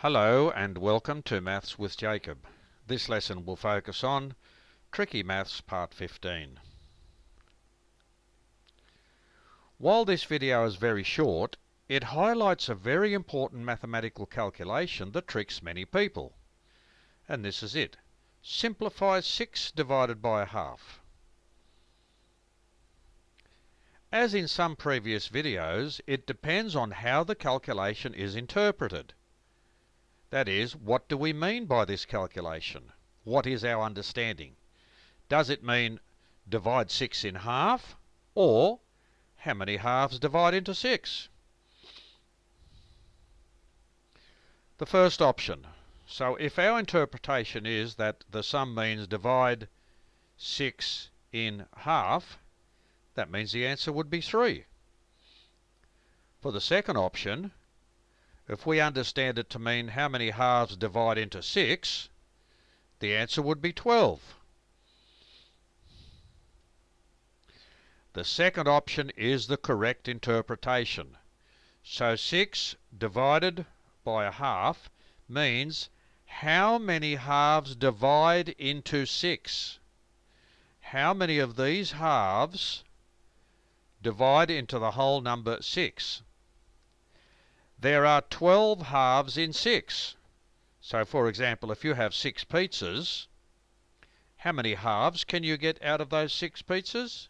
Hello and welcome to Maths with Jacob. This lesson will focus on Tricky Maths Part 15. While this video is very short, it highlights a very important mathematical calculation that tricks many people. And this is it. Simplify 6 divided by a half. As in some previous videos, it depends on how the calculation is interpreted. That is, what do we mean by this calculation? What is our understanding? Does it mean divide 6 in half, or how many halves divide into 6? The first option. So if our interpretation is that the sum means divide 6 in half, that means the answer would be 3. For the second option, if we understand it to mean how many halves divide into 6, the answer would be 12. The second option is the correct interpretation. So 6 divided by a half means how many halves divide into 6. How many of these halves divide into the whole number 6? There are 12 halves in 6. So for example, if you have 6 pizzas, how many halves can you get out of those 6 pizzas?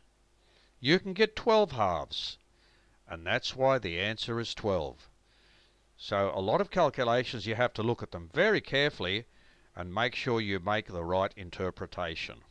You can get 12 halves. And that's why the answer is 12. So a lot of calculations, you have to look at them very carefully and make sure you make the right interpretation.